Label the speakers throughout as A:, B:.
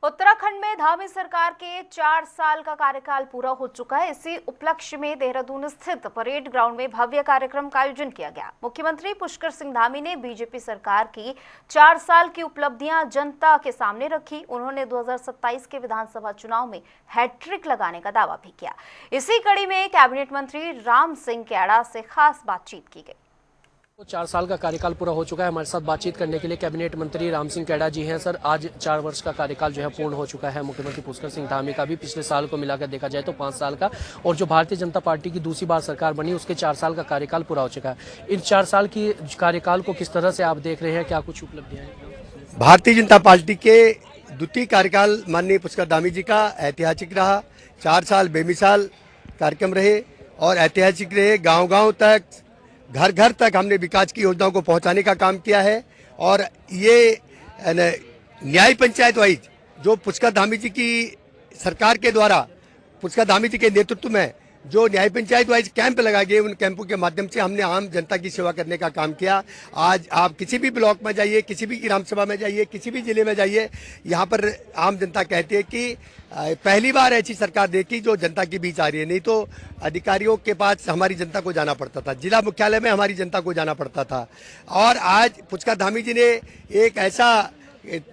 A: उत्तराखंड में धामी सरकार के 4 साल का कार्यकाल पूरा हो चुका है। इसी उपलक्ष्य में देहरादून स्थित परेड ग्राउंड में भव्य कार्यक्रम का आयोजन किया गया। मुख्यमंत्री पुष्कर सिंह धामी ने बीजेपी सरकार की 4 साल की उपलब्धियां जनता के सामने रखी। उन्होंने 2027 के विधानसभा चुनाव में हैट्रिक लगाने का दावा भी किया। इसी कड़ी में कैबिनेट मंत्री राम सिंह कैड़ा से खास बातचीत की गई।
B: 4 साल का कार्यकाल पूरा हो चुका है। हमारे साथ बातचीत करने के लिए कैबिनेट मंत्री राम सिंह कैड़ा जी हैं। सर, आज 4 वर्ष का कार्यकाल जो है पूर्ण हो चुका है। मुख्यमंत्री पुष्कर सिंह धामी का भी पिछले साल को मिलाकर देखा जाए तो 5 साल का, और जो भारतीय जनता पार्टी की दूसरी बार सरकार बनी उसके 4 साल का कार्यकाल पूरा हो चुका है। इन 4 साल की कार्यकाल को किस तरह से आप देख रहे हैं, क्या कुछ उपलब्धियां हैं?
C: भारतीय जनता पार्टी के द्वितीय कार्यकाल माननीय पुष्कर धामी जी का ऐतिहासिक रहा। 4 साल बेमिसाल कार्यक्रम रहे और ऐतिहासिक रहे। गांव-गांव तक, घर घर तक हमने विकास की योजनाओं को पहुंचाने का काम किया है। और ये न्याय पंचायत वाइज जो पुष्कर धामी जी की सरकार के द्वारा, पुष्कर धामी जी के नेतृत्व में जो न्याय पंचायत वाइज कैंप लगाए गए, उन कैंपों के माध्यम से हमने आम जनता की सेवा करने का काम किया। आज आप किसी भी ब्लॉक में जाइए, किसी भी ग्राम सभा में जाइए, किसी भी जिले में जाइए, यहाँ पर आम जनता कहती है कि पहली बार ऐसी सरकार देखी जो जनता के बीच आ रही है। नहीं तो अधिकारियों के पास हमारी जनता को जाना पड़ता था, जिला मुख्यालय में हमारी जनता को जाना पड़ता था। और आज पुष्कर धामी जी ने एक ऐसा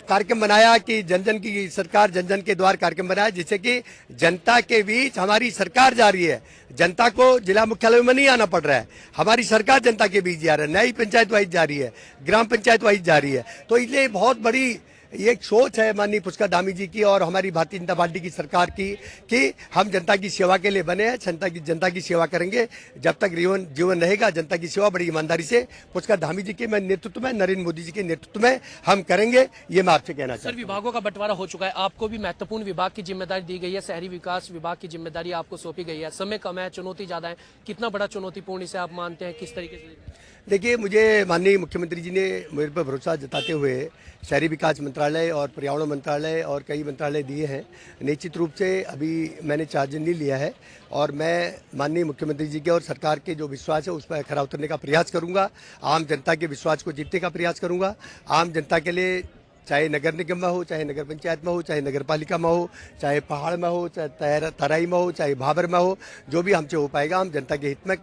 C: कार्यक्रम बनाया कि जन जन की सरकार, जन जन के द्वार कार्यक्रम बनाया, जिससे कि जनता के बीच हमारी सरकार जा रही है। जनता को जिला मुख्यालय में नहीं आना पड़ रहा है, हमारी सरकार जनता के बीच जा रही है। नई पंचायत वाइज जा रही है, ग्राम पंचायत वाइज जा रही है। तो इसलिए बहुत बड़ी एक सोच है माननीय पुष्कर धामी जी की और हमारी भारतीय जनता पार्टी की सरकार की कि हम जनता की सेवा के लिए बने हैं। जनता की सेवा करेंगे जब तक जीवन रहेगा। जनता की सेवा बड़ी ईमानदारी से पुष्कर धामी जी के नेतृत्व में, नरेंद्र मोदी जी के नेतृत्व में हम करेंगे। ये मैं आपसे कहना चाहता हूं।
B: सर, विभागों का बंटवारा हो चुका है, आपको भी महत्वपूर्ण विभाग की जिम्मेदारी दी गई है। शहरी विकास विभाग की जिम्मेदारी आपको सौंपी गई है। समय कम है, चुनौती ज्यादा है, कितना बड़ा चुनौतीपूर्ण इसे आप मानते हैं, किस तरीके से?
C: देखिए, मुझे माननीय मुख्यमंत्री जी ने मेरे पर भरोसा जताते हुए शहरी विकास मंत्रालय और पर्यावरण मंत्रालय और कई मंत्रालय दिए हैं। निश्चित रूप से अभी मैंने चार्ज नहीं लिया है और मैं माननीय मुख्यमंत्री जी के और सरकार के जो विश्वास है उस पर खरा उतरने का प्रयास करूंगा। आम जनता के विश्वास को जीतने का प्रयास करूंगा। आम जनता के लिए, चाहे नगर निगम में हो, चाहे नगर पंचायत में हो, चाहे नगर पालिका में हो, चाहे पहाड़ में हो, चाहे तराई में हो, चाहे भाबर में हो, जो भी हमसे हो पाएगा हम जनता के हित में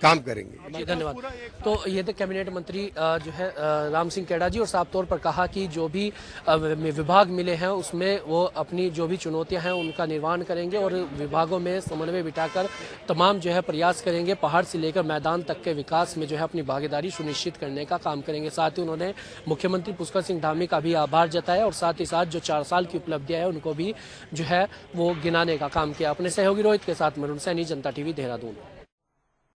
C: काम करेंगे।
B: जी, धन्यवाद। तो ये थे कैबिनेट मंत्री जो है राम सिंह कैड़ा जी, और साफ तौर पर कहा कि जो भी विभाग मिले हैं उसमें वो अपनी जो भी चुनौतियां हैं उनका निर्वहन करेंगे और विभागों में समन्वय बिठाकर तमाम जो है प्रयास करेंगे, पहाड़ से लेकर मैदान तक के विकास में जो है अपनी भागीदारी सुनिश्चित करने का काम करेंगे। साथ ही उन्होंने मुख्यमंत्री पुष्कर सिंह धामी का भी आभार जताया और साथ ही साथ जो 4 साल की उपलब्धियां हैं उनको भी जो है वो गिनाने का काम किया। अपने सहयोगी रोहित के साथ मरुण सैनी, जनता टीवी, देहरादून।